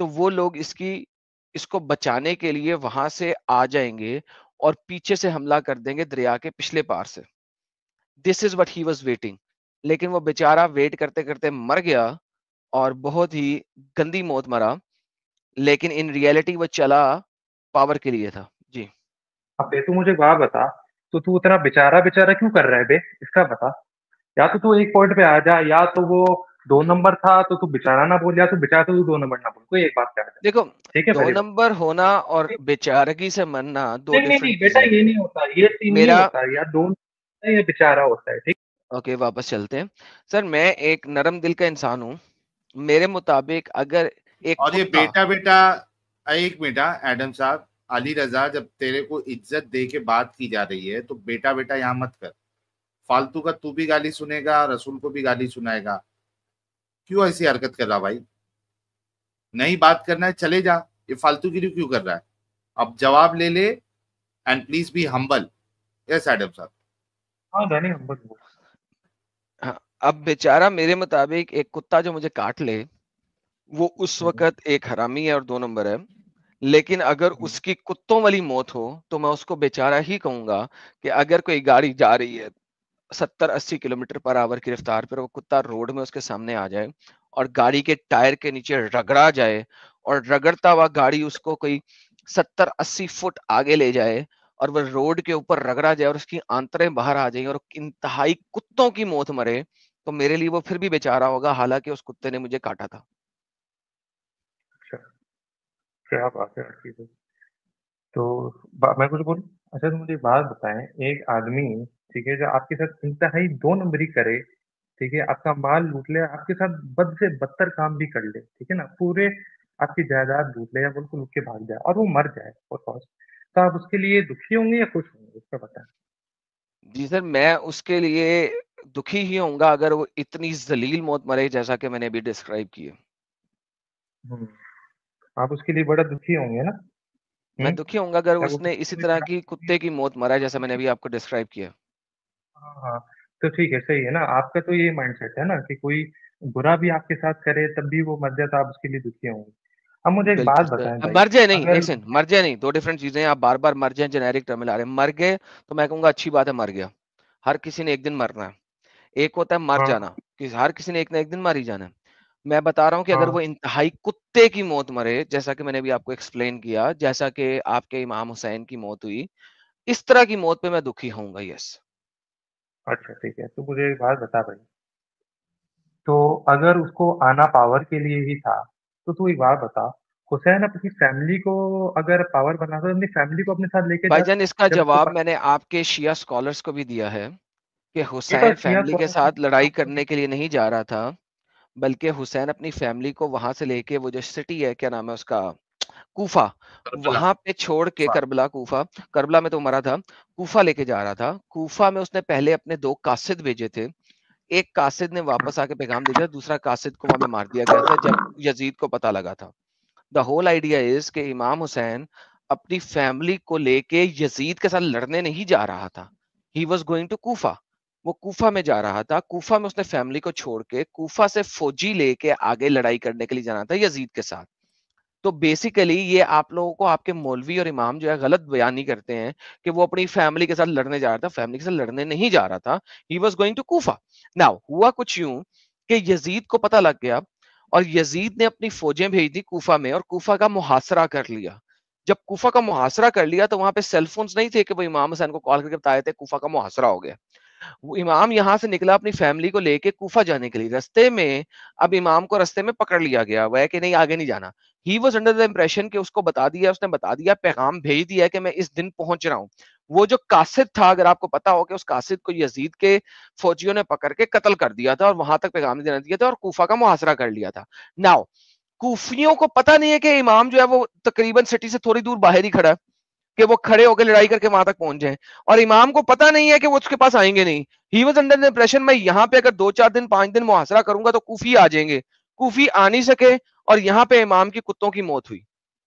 تو وہ لوگ اس کو بچانے کے لیے وہاں سے آ جائیں گے اور پیچھے سے حملہ کر دیں گے دریا کے پچھلے پار سے. This is what he was waiting. لیکن وہ بیچارہ ویٹ کرتے کرتے مر گیا اور بہت ہی گندی موت مرا. لیکن ان ریئلٹی وہ چلا پاور کے لیے تھا. جی اب تو مجھے بات بتا، تو اتنا بیچارہ بیچارہ کیوں کر رہا ہے بے؟ اس کا بتا. یا تو ایک پوائنٹ پہ آ جا، یا تو وہ 2 نمبر تھا تو بیچارہ نہ بول، یا تو بیچارہ تو 2 نمبر نہ بول. کوئی ایک بات کر دے. دیکھو، ٹھیک ہے 2 پہلی بات. نمبر ہونا اور بیچارگی سے مرنا دو نہیں ڈفرنٹ بیٹا، چیزیں. یہ نہیں ہوتا، یہ سین نہیں میرا ہوتا. یا یہ بیچارہ ہوتا ہے. ٹھیک. اوکے واپس چلتے ہیں. سر میں ایک نرم دل کا انسان ہوں. میرے مطابق اگر ایک اور یہ کتا، بیٹا ایک منٹ ایڈم صاحب، علی رضا، جب تیرے کو عزت دے کے بات کی جا رہی ہے تو بیٹا یہاں مت کر. فالتو کا تو بھی گالی سنے گا، رسول کو بھی گالی سنائے گا. کیوں ایسی حرکت کر رہا بھائی؟ نہیں بات کرنا ہے چلے جا، یہ فالتو گیری کیوں کر رہا ہے؟ اب جواب لے لے and please be humble. Yes Adam صاحب. ہاں جانی ہم بس. اب بیچارہ میرے مطابق ایک کتا جو مجھے کاٹ لے وہ اس وقت ایک حرامی ہے اور 2 نمبر ہے. لیکن اگر اس کی کتوں والی موت ہو تو میں اس کو بیچارہ ہی کہوں گا کہ اگر کوئی گاڑی جا رہی ہے 70-80 کلومیٹر پر آور کی رفتار پر، وہ کتا روڈ میں اس کے سامنے آ جائے اور گاڑی کے ٹائر کے نیچے رگڑا جائے اور رگڑتا ہوا گاڑی اس کو کوئی 70-80 فٹ آگے لے جائے اور وہ روڈ کے اوپر رگڑا جائے اور اس کی آنتریں باہر آ جائیں اور انتہائی کتوں کی موت مرے، تو میرے لیے وہ پھر بھی بیچارہ ہوگا، حالانکہ اس کتے نے مجھے کاٹا تھا. کیا بات ہے. تو میں کچھ بولوں؟ اچھا تو مجھے بات بتائیں، ایک آدمی ٹھیک ہے جو آپ کے ساتھ انتہائی 2 نمبری کرے، ٹھیک ہے، آپ کا مال لوٹ لے، آپ کے ساتھ بد سے بدتر کام بھی کر لے، ٹھیک ہے نا، پورے آپ کی جائیداد لوٹ لے یا بالکل لوٹ کے بھاگ جائے اور وہ مر جائے تو آپ اس کے لیے دکھی ہوں گے یا خوش ہوں گے؟ اس کا بتائیں. جی سر، میں اس کے لیے دکھی ہی ہوں گا اگر وہ اتنی ذلیل موت مرے جیسا کہ میں نے ابھی ڈسکرائب کی ہے. آپ اس کے لیے بڑا دکھی ہوں گے نا؟ میں دکھی ہوں گا اگر کیا اس وہ نے اسی طرح کی کتے کی موت مرا جیسا میں نے ابھی آپ کو ڈسکرائب کیا. ہاں تو ٹھیک ہے، صحیح ہے نا. آپ کا تو یہ مائنڈ سیٹ ہے نا کہ کوئی برا بھی آپ کے ساتھ کرے تب بھی وہ مر جائے تو آپ اس کے لیے دکھی ہوں گے. اب مجھے ایک بالکل بات سر، بتائیں بھائی. مر جائے نہیں، اگر ایک سیکنڈ، مر جائے نہیں، 2 ڈفرنٹ چیزیں ہیں. آپ بار بار مر جائیں جنیرک ٹرم لا رہے ہیں. مر گئے تو میں کہوں گا اچھی بات ہے، مر گیا. ہر کسی نے ایک دن مرنا ہے. ایک ہوتا ہے مر ہاں جانا، کہ ہر کسی نے ایک نہ ایک دن مر ہی جانا ہے. میں بتا رہا ہوں کہ اگر ہاں وہ انتہائی کتے کی موت مرے جیسا کہ میں نے ابھی آپ کو ایکسپلین کیا، جیسا کہ آپ کے امام حسین کی موت ہوئی، اس طرح کی موت پہ میں دکھی ہوں گا. یس. اچھا ٹھیک ہے. تو مجھے ایک بات بتا بھائی، تو اگر اس کو آنا پاور کے لیے ہی تھا تو ایک بات بتا، حسین اپنی فیملی کو اگر پاور بنا تو اپنی فیملی کو اپنے ساتھ لے کے بھائی جاتا جان اس کا جب اس کو جواب میں نے آپ کے شیعہ سکالرز کو بھی دیا ہے کہ بیٹا حسین شیعہ فیملی کے کون ساتھ لڑائی کرنے کے لیے نہیں جا رہا تھا، بلکہ حسین اپنی فیملی کو وہاں سے لے کے وہ جو سٹی ہے، کیا نام ہے اس کا، کوفہ، کربلا. وہاں پہ چھوڑ کے، کربلا، کوفہ، کربلا میں تو مرا تھا، کوفہ لے کے جا رہا تھا. کوفہ میں اس نے پہلے اپنے 2 قاصد بھیجے تھے. ایک قاصد نے واپس آ کے پیغام دیا، دوسرا قاصد کو وہاں پہ مار دیا گیا تھا جب یزید کو پتہ لگا تھا. دا ہول آئیڈیا از کہ امام حسین اپنی فیملی کو لے کے یزید کے ساتھ لڑنے نہیں جا رہا تھا. He was going to Kufa. وہ کوفہ میں جا رہا تھا. کوفہ میں اس نے فیملی کو چھوڑ کے کوفہ سے فوجی لے کے آگے لڑائی کرنے کے لیے جانا تھا یزید کے ساتھ. تو بیسیکلی یہ آپ لوگوں کو آپ کے مولوی اور امام جو ہے غلط بیانی کرتے ہیں کہ وہ اپنی فیملی کے ساتھ لڑنے جا رہا تھا. فیملی کے ساتھ لڑنے نہیں جا رہا تھا. He was going to Kufa. Now ہوا کچھ یوں کہ یزید کو پتہ لگ گیا اور یزید نے اپنی فوجیں بھیج دی کوفہ میں اور کوفہ کا محاصرہ کر لیا. جب کوفہ کا محاصرہ کر لیا تو وہاں پہ سیل فونز نہیں تھے کہ وہ امام حسین کو کال کر کے بتائے تھے کوفہ کا محاصرہ ہو گیا. وہ امام یہاں سے نکلا اپنی فیملی کو لے کے کوفہ جانے کے لیے. رستے میں اب امام کو رستے میں پکڑ لیا گیا، وہ ہے کہ نہیں آگے نہیں جانا. He was under the impression کہ اس کو بتا دیا، اس نے بتا دیا، پیغام بھیج دیا کہ میں اس دن پہنچ رہا ہوں. وہ جو قاصد تھا، اگر آپ کو پتا ہو کہ اس قاصد کو یزید کے فوجیوں نے پکڑ کے قتل کر دیا تھا اور وہاں تک پیغام دینا دیا تھا اور کوفہ کا محاصرہ کر لیا تھا. ناؤ کوفیوں کو پتا نہیں ہے کہ امام جو ہے وہ تقریباً سٹی سے تھوڑی دور باہر ہی کھڑا ہے کہ وہ کھڑے ہو کے لڑائی کر کے وہاں تک پہنچ جائیں، اور امام کو پتا نہیں ہے کہ وہ اس کے پاس آئیں گے نہیں. He was under the impression میں یہاں پہ اگر 2-4 دن 5 دن محاصرہ کروں گا تو کوفی آ جائیں گے. کوفی آ نہیں سکے اور یہاں پہ امام کی کتوں کی موت ہوئی.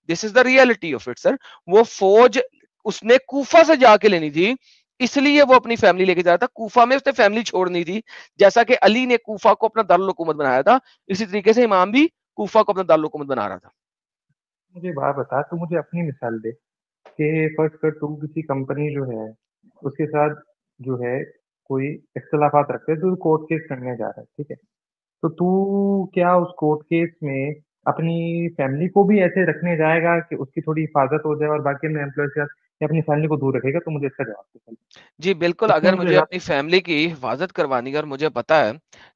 This is the reality of it sir. وہ فوج اس نے کوفہ سے جا کے لینی تھی، اس لیے وہ اپنی فیملی لے کے جا رہا تھا. کوفہ میں اس نے فیملی چھوڑنی تھی، جیسا کہ علی نے کوفہ کو اپنا دارالحکومت بنایا تھا، اسی طریقے سے امام بھی کوفہ کو اپنا دارالحکومت بنا رہا تھا. مجھے بات بتا، تو مجھے اپنی مثال دے کہ فرض کر تو کسی کمپنی جو ہے اس کے ساتھ جو ہے کوئی اختلافات رکھتے تو کورٹ کیس کرنے جا رہا ہے، ٹھیک ہے، تو تو کیا اس کورٹ کیس میں اپنی فیملی کو بھی ایسے رکھنے جائے گا کہ اس کی تھوڑی حفاظت ہو جائے اور باقی اپنے امپلائز کے ساتھ یا اپنی فیملی کو دور رکھے گا؟ تو مجھے اس کا جواب دے پہلے۔ جی بالکل، اس میں اگر مجھے مجھے زیادہ اپنی فیملی کی حفاظت کروانی ہے اور مجھے پتا ہے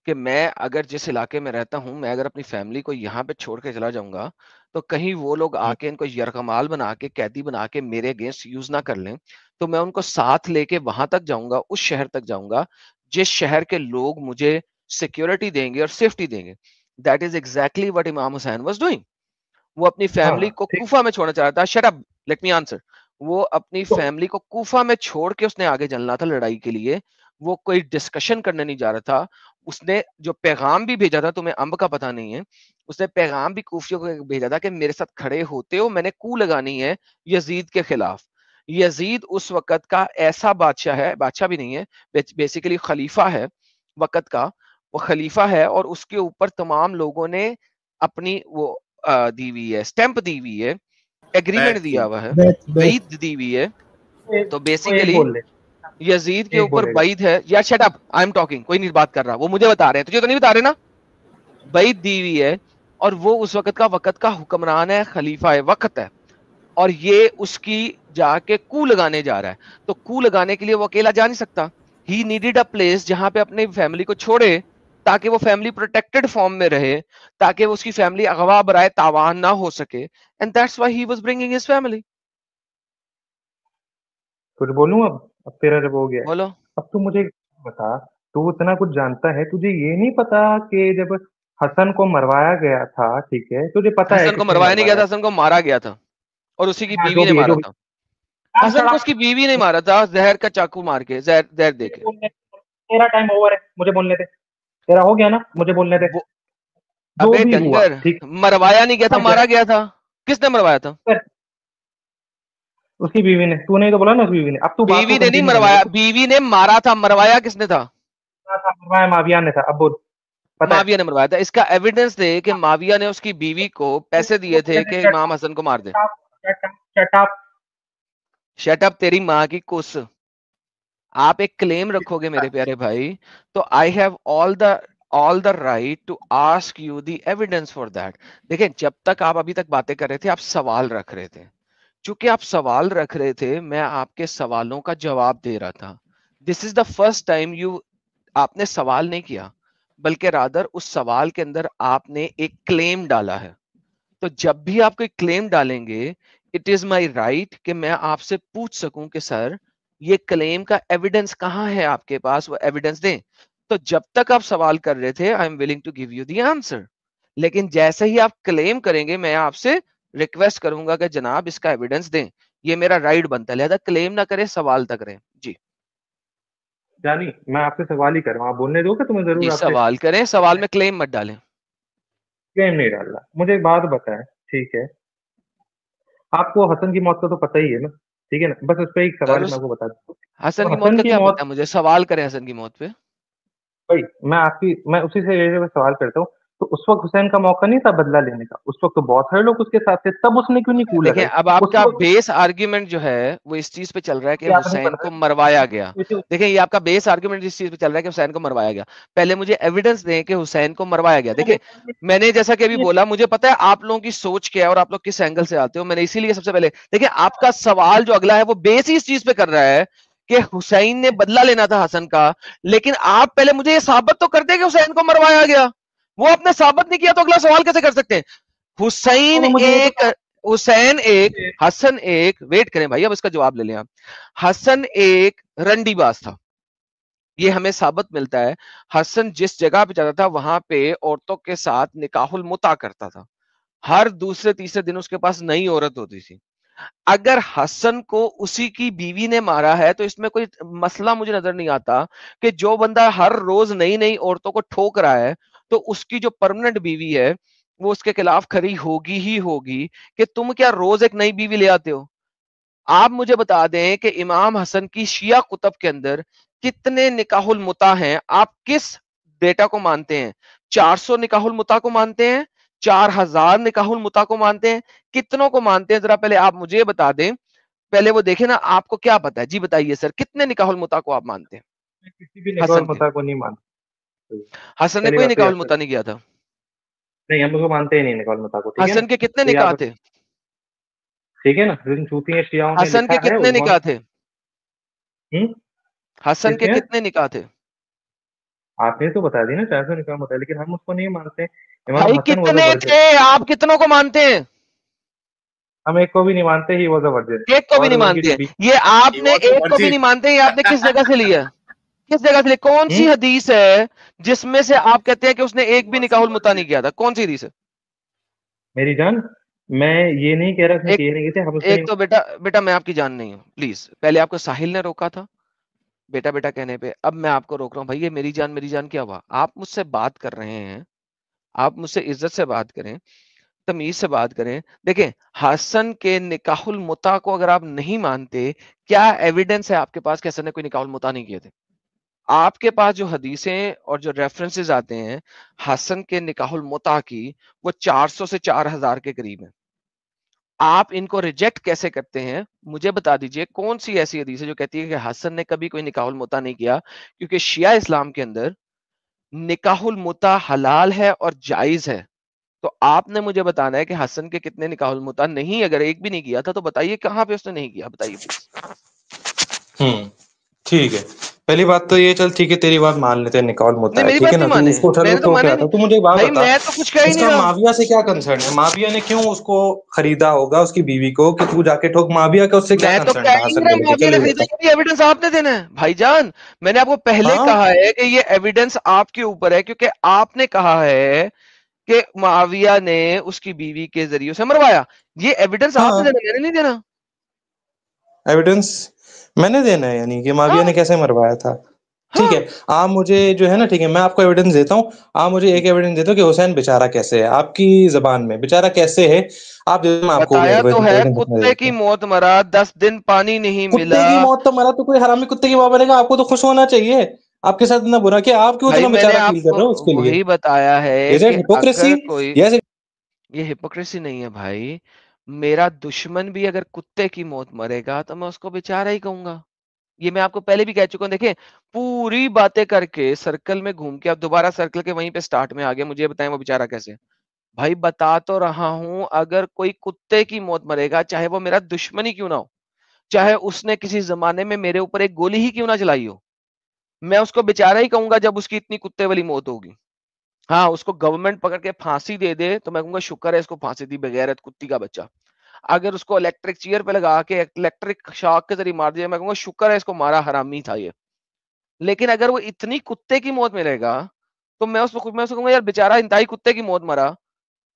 کہ میں اگر جس علاقے میں رہتا ہوں، میں اگر اپنی فیملی کو یہاں پہ چھوڑ کے چلا جاؤں گا تو کہیں وہ لوگ آ کے ان کو یرغمال بنا کے قیدی بنا کے میرے اگینسٹ یوز نہ کر لیں، تو میں ان کو ساتھ لے کے وہاں تک جاؤں گا، اس شہر تک جاؤں گا جس شہر کے لوگ مجھے سیکیورٹی دیں گے اور سیفٹی دیں گے. دیٹ از ایگزیکٹلی وٹ امام حسین واز ڈوئنگ. وہ اپنی ہاں فیملی کو ٹھیک، کوفہ میں چھوڑنا چاہ رہا تھا. Shut up, let me answer. وہ اپنی تو فیملی کو کوفہ میں چھوڑ کے اس نے آگے چلنا تھا لڑائی کے لیے. وہ کوئی ڈسکشن کرنے نہیں جا رہا تھا. اس نے جو پیغام بھی بھیجا تھا، تمہیں امب کا پتہ نہیں ہے، اس نے پیغام بھی کوفیوں کو بھیجا تھا کہ میرے ساتھ کھڑے ہوتے ہو، میں نے کو لگانی ہے یزید کے خلاف. یزید اس وقت کا ایسا بادشاہ ہے، بادشاہ بھی نہیں ہے، بیسیکلی خلیفہ ہے وقت کا. وہ خلیفہ ہے اور اس کے اوپر تمام لوگوں نے اپنی وہ دی ہوئی ہے، اسٹیمپ دی ہوئی ہے، ایگریمنٹ بیت کی. دیا ہوا ہے، بیت بعید دی ہوئی ہے. تو وہ ایک بیسیکلی بول لے، یزید کے ایک اوپر بولے گا. بعید ہے. یا shut up, I am talking, کوئی نہیں بات کر رہا، وہ مجھے بتا رہے ہیں، تجھے تو نہیں بتا رہے نا. بعید دی ہوئی ہے اور وہ اس وقت کا حکمران ہے، خلیفہ ہے وقت ہے، اور یہ اس کی جا کے کو لگانے جا رہا ہے. تو کو لگانے کے لیے وہ اکیلا جا نہیں سکتا. ہی نیڈیڈ اے پلیس جہاں پہ اپنی فیملی کو چھوڑے تاکہ وہ فیملی پروٹیکٹڈ فارم میں رہے، تاکہ اس کی فیملی اغوا برائے تاوان نہ ہو سکے. And that's why he was bringing his family. کچھ بولوں اب تیرا جب ہو گیا ہے، بولو. اب تو مجھے بتا، تو اتنا کچھ جانتا ہے، تجھے یہ نہیں پتا کہ جب حسن کو مروایا گیا تھا، ٹھیک ہے، تجھے پتا ہے حسن کو کس نے مروایا نہیں گیا مروایا تھا، حسن کو مارا گیا تھا اور اسی کی ہے؟ ہاں بیوی جو نے بھی ہے، مارا جو بھی. تھا. حسن کو اس کی بیوی نے مارا تھا زہر کا چاقو مار کے، زہر دے کے. تیرا ٹائم اوور ہے، مجھے بولنے دے. تیرا ہو گیا نا، مجھے بولنے دے. وہ جو ابے بھی ہوا، ڈنگر، ٹھیک مروایا نہیں گیا تھا، ہے، مارا گیا تھا. کس نے مروایا تھا؟ اس کی بیوی نے. تو نے تو بولا نا اس بیوی نے. اب تو بات کو بیوی نے نہیں کنٹینیو کرنے مروایا، دے. بیوی نے مارا تھا. مروایا کس نے تھا؟ مروایا معاویہ نے تھا. اب بول، پتا ہے؟ معاویہ نے مروایا تھا. اس کا ایویڈنس دے کہ معاویہ نے اس کی بیوی کو پیسے دیے تھے کہ امام حسن کو مار دے. شٹ اپ تیری ماں کی کس. آپ ایک کلیم رکھو گے میرے پیارے بھائی، تو I have all the right to ask you the evidence for that. دیکھیں، جب تک آپ ابھی تک باتیں کر رہے تھے، آپ سوال رکھ رہے تھے. چونکہ آپ سوال رکھ رہے تھے، میں آپ کے سوالوں کا جواب دے رہا تھا. دس از دا فرسٹ ٹائم آپ نے سوال نہیں کیا، بلکہ رادر اس سوال کے اندر آپ نے ایک کلیم ڈالا ہے. تو جب بھی آپ کوئی کلیم ڈالیں گے، اٹ از مائی رائٹ کہ میں آپ سے پوچھ سکوں کہ سر یہ کلیم کا ایویڈنس کہاں ہے آپ کے پاس، وہ ایویڈنس دیں. تو جب تک آپ سوال کر رہے تھے، I am willing to give you the answer. لیکن جیسے ہی آپ کلیم کریں گے، میں آپ سے ریکویسٹ کروں گا کہ جناب اس کا ایویڈنس دیں. یہ میرا رائٹ بنتا ہے، لہذا کلیم نہ کریں، سوال تک رہیں. جی جانی، میں آپ سے سوال ہی کر رہا ہوں، آپ بولنے دو کہ تمہیں جی ضرور آپ سے سوال کریں، سوال میں کلیم مت ڈالیں. گیم نہیں ڈال رہا. مجھے ایک بات بتائیں، ٹھیک ہے، آپ کو حسن کی موت کا تو پتہ ہی ہے نا، ٹھیک ہے نا؟ بس اس پہ ایک سر سوال اس میں آپ کو بتا دوں. حسن تو کی موت حسن کا کی کیا موت، پتا مجھے، سوال کریں حسن کی موت پہ. بھائی میں اسی سے سوال کرتا ہوں. تو اس وقت حسین کا موقع نہیں تھا بدلہ لینے کا؟ اس وقت تو بہت سارے لوگ اس کے ساتھ تھے، تب اس نے کیوں نہیں کو دیکھیں، لگائی اب آپ اس کا وقت؟ بیس آرگیومنٹ جو ہے وہ اس چیز پہ چل رہا ہے کہ یہ آپ نہیں حسین پتا کو مروایا گیا. ہے. دیکھیں، یہ آپ کا بیس آرگیومنٹ اس چیز پہ چل رہا ہے کہ حسین کو مروایا گیا. پہلے مجھے ایویڈنس دیں کہ حسین کو مروایا گیا. دیکھیں، میں نے جیسا کہ ابھی بولا، مجھے پتا ہے آپ لوگوں کی سوچ کیا ہے اور آپ لوگ کس اینگل سے آتے ہو. میں نے اسی لیے سب سے پہلے دیکھیں، آپ کا سوال جو اگلا ہے وہ بیس ہی اس چیز پہ کر رہا ہے کہ حسین نے بدلہ لینا تھا حسن کا. لیکن آپ پہلے مجھے یہ ثابت تو کر دیں کہ حسین کو مروایا گیا. وہ آپ نے ثابت نہیں کیا تو اگلا سوال کیسے کر سکتے ہیں؟ حسین ایک حسن ایک ویٹ کریں بھائی، اب اس کا جواب لے لیں آپ. حسن ایک رنڈی باز تھا، یہ ہمیں ثابت ملتا ہے. حسن جس جگہ پہ جاتا تھا وہاں پہ عورتوں کے ساتھ نکاح المتع کرتا تھا. ہر دوسرے تیسرے دن اس کے پاس نئی عورت ہوتی تھی. اگر حسن کو اسی کی بیوی نے مارا ہے تو اس میں کوئی مسئلہ مجھے نظر نہیں آتا کہ جو بندہ ہر روز نئی نئی عورتوں کو ٹھوک رہا ہے تو اس کی جو پرمننٹ بیوی ہے وہ اس کے خلاف کھڑی ہوگی ہی ہوگی. کہ تم کیا روز ایک نئی بیوی لے آتے ہو؟ آپ مجھے بتا دیں کہ امام حسن کی شیعہ کتب کے اندر کتنے نکاح المتع ہیں؟ آپ کس ڈیٹا کو مانتے ہیں؟ 400 نکاح المتع کو مانتے ہیں، 4000 نکاح المتا کو مانتے ہیں. کتنوں کو مانتے ہیں ذرا پہلے آپ مجھے یہ بتا دیں, پہلے وہ دیکھیں نا آپ کو کیا پتا ہے. جی بتائیے سر, کتنے نکاح المتا کو آپ مانتے ہیں؟ میں کسی بھی نکاح المتا کو نہیں مانتا. حسن نے کوئی نکاح المتا نہیں کیا تھا. نہیں, ہم اس کو مانتے ہی نہیں نکاح المتا کو. ٹھیک ہے, حسن کے کتنے نکاح تھے؟ ٹھیک ہے نا, صوفی ہیں شیعوں نے حسن کے لکھا ہے. کتنے نکاح تھے؟ حسن کے کتنے؟ کتنے نکاح تھے؟ آپ نے تو بتا دی نا 400 نکاح ہوتا ہے, لیکن ہم اس کو نہیں مانتے. بھائی کتنے تھے؟ آپ کتنوں کو مانتے ہیں؟ ہم ایک کو بھی نہیں مانتے. He was a virgin. ایک کو بھی نہیں مانتے. یہ آپ نے ایک کو بھی نہیں مانتے, یہ آپ نے کس جگہ سے لیا؟ کس جگہ سے لیا؟ کون سی حدیث ہے جس میں سے آپ کہتے ہیں کہ اس نے ایک بھی نکاح المتا نہیں کیا تھا؟ کون سی حدیث ہے؟ میری جان, میں یہ نہیں کہہ رہا کہ یہ نہیں کہتے. ایک تو بیٹا میں آپ کی جان نہیں ہوں, پلیز. پہلے آپ کو ساحل نے روکا تھا بیٹا بیٹا کہنے پہ, اب میں آپ کو روک رہا ہوں. بھائی یہ میری جان کیا ہوا؟ آپ مجھ سے بات کر رہے ہیں, آپ مجھ سے عزت سے بات کریں, تمیز سے بات کریں. دیکھیں, حسن کے نکاح المتا کو اگر آپ نہیں مانتے, کیا ایویڈنس ہے آپ کے پاس کہ حسن نے کوئی نکاح المتا نہیں کیے تھے؟ آپ کے پاس جو حدیثیں اور جو ریفرنسز آتے ہیں حسن کے نکاح المتا کی, وہ 400 سے 4000 کے قریب ہیں. آپ ان کو ریجیکٹ کیسے کرتے ہیں؟ مجھے بتا دیجئے کون سی ایسی حدیث ہے جو کہتی ہے کہ حسن نے کبھی کوئی نکاح المتا نہیں کیا؟ کیونکہ شیعہ اسلام کے اندر نکاح المتا حلال ہے اور جائز ہے. تو آپ نے مجھے بتانا ہے کہ حسن کے کتنے نکاح المتا نہیں, اگر ایک بھی نہیں کیا تھا تو بتائیے کہاں پہ اس نے نہیں کیا, بتائیے پلیز. ٹھیک ہے, پہلی بات تو یہ, چل ٹھیک ہے تیری بات مان لیتے ہیں, نکاح المتا نہیں ہے, میری ٹھیک بات ہے نا, نہیں تو مانے, اس کو میں نے تو تو مانے کیا نہیں. تھا. تو مجھے ایک بات بھائی بتا, میں تو کچھ کہہ ہی اس نہیں کا رہا. معاویہ سے کیا کنسرن ہے؟ معاویہ نے کیوں اس کو خریدا ہوگا, اس کی بیوی کو, کہ تو جا کے ٹھوک؟ معاویہ کا اس سے کیا میں تو کنسرن کہہ تھا ہی حسن نہیں کو رہا لے کے؟ معاویہ چل نے یہ خریدا, بتا. یہ ایویڈنس آپ نے دینا ہے بھائی جان. میں نے آپ کو پہلے ہاں کہا ہے کہ یہ ایویڈنس آپ کے اوپر ہے, کیونکہ آپ نے کہا ہے کہ معاویہ نے اس کی بیوی کے ذریعے سے مروایا. یہ ایویڈنس آپ نے ہاں, دینا, میں نے نہیں دینا. ایویڈنس میں نے دینا ہے, یعنی کہ معاویہ ہاں نے کیسے مروایا تھا. ٹھیک ہاں ہے, آپ مجھے جو ہے نا, ٹھیک ہے میں آپ کو ایویڈنس دیتا ہوں. آپ مجھے ایک ایویڈنس دیتے ہو کہ حسین بیچارہ کیسے ہے, آپ کی زبان میں بیچارہ کیسے ہے. آپ میں آپ کو بتایا تو ہے, ایویڈنس کتے دیتا کی ہوں. موت مرا, 10 دن پانی نہیں کتے ملا. کی موت تو مرا, تو کوئی حرامی کتے کی ماں بنے گا. آپ کو تو خوش ہونا چاہیے, آپ کے ساتھ اتنا برا کیا, آپ کیوں بھائی اتنا میں نے بیچارہ آپ فیل کر کو رہے ہو اس کے لیے؟ وہی بتایا ہے از اٹ کہ ہپوکریسی؟ اگر کوئی, یس. یہ ہپوکریسی نہیں ہے بھائی. میرا دشمن بھی اگر کتے کی موت مرے گا تو میں اس کو بیچارہ ہی کہوں گا. یہ میں آپ کو پہلے بھی کہہ چکا ہوں. دیکھیں پوری باتیں کر کے سرکل میں گھوم کے اب دوبارہ سرکل کے وہیں پہ سٹارٹ میں آ گیا. مجھے بتائیں وہ بیچارہ کیسے؟ بھائی بتا تو رہا ہوں, اگر کوئی کتے کی موت مرے گا, چاہے وہ میرا دشمن ہی کیوں نہ ہو, چاہے اس نے کسی زمانے میں میرے اوپر ایک گولی ہی کیوں نہ چلائی ہو, میں اس کو بیچارہ ہی کہوں گا جب اس کی اتنی کتے والی موت ہوگی. ہاں اس کو گورنمنٹ پکڑ کے پھانسی دے دے تو میں کہوں گا شکر ہے اس کو پھانسی دی, بغیرت کتی کا بچہ. اگر اس کو الیکٹرک چیئر پہ لگا کے الیکٹرک شاک کے ذریعے مار دیا, میں کہوں گا شکر ہے اس کو مارا, حرامی تھا یہ. لیکن اگر وہ اتنی کتے کی موت ملے گا تو میں اس کو کہوں گا یار بیچارہ انتہائی کتے کی موت مرا,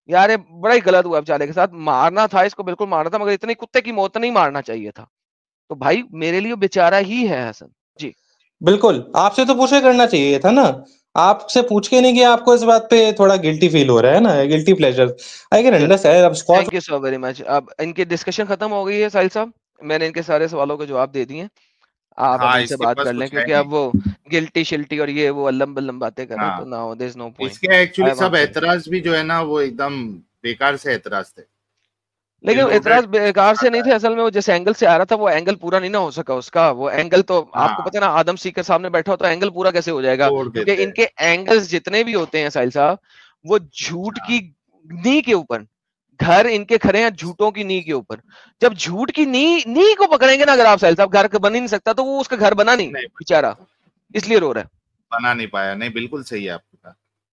یار یہ بڑا ہی غلط ہوا بیچارے کے ساتھ. مارنا تھا اس کو, بالکل مارنا تھا, مگر اتنی کتے کی موت نہیں مارنا چاہیے تھا. تو بھائی میرے لیے بیچارہ ہی ہے حسن. جی بالکل, آپ سے تو پوچھے کرنا چاہیے تھا نا, آپ سے پوچھ کے نہیں کہ آپ کو اس بات پہ تھوڑا گلٹی فیل ہو رہا ہے نا, guilty pleasure. I can understand. اب thank you so very much. اب ان کی ڈسکشن ختم ہو گئی ہے ساحل صاحب, میں نے ان کے سارے سوالوں کے جواب دے دیے. آپ اب ہاں ان سے اس کے بات پاس کر لیں, کچھ ہے کیونکہ نہیں. اب وہ گلٹی شلٹی اور یہ وہ علم بلم باتیں کر رہے ہیں, ہاں تو ناؤ دیر از نو اس پوائنٹ. کے ایکچولی آئی سب وانٹ ٹو, اعتراض بھی جو ہے نا وہ ایک دم بیکار سے اعتراض تھے. لیکن لوڈیڈ اعتراض بیکار سے نہیں تھے اصل میں. وہ جس اینگل سے آ رہا تھا وہ اینگل پورا نہیں نہ ہو سکا اس کا. وہ اینگل تو آپ کو ہاں پتا نا, آدم سیکر سامنے بیٹھا ہو تو اینگل پورا کیسے ہو جائے گا, توڑ کیونکہ دیتے ان کے اینگلز جتنے بھی ہوتے ہیں ساحل صاحب, وہ جھوٹ کی نی کے اوپر, گھر ان کے کھڑے ہیں جھوٹوں کی نی کے اوپر. جب جھوٹ کی نی کو پکڑیں گے نا اگر آپ ساحل صاحب, گھر بن ہی نہیں سکتا, تو وہ اس کا گھر بنا نہیں نہیں بیچارہ, اس لیے رو رہا ہے. بنا نہیں پایا. نہیں بالکل صحیح ہے آپ کا.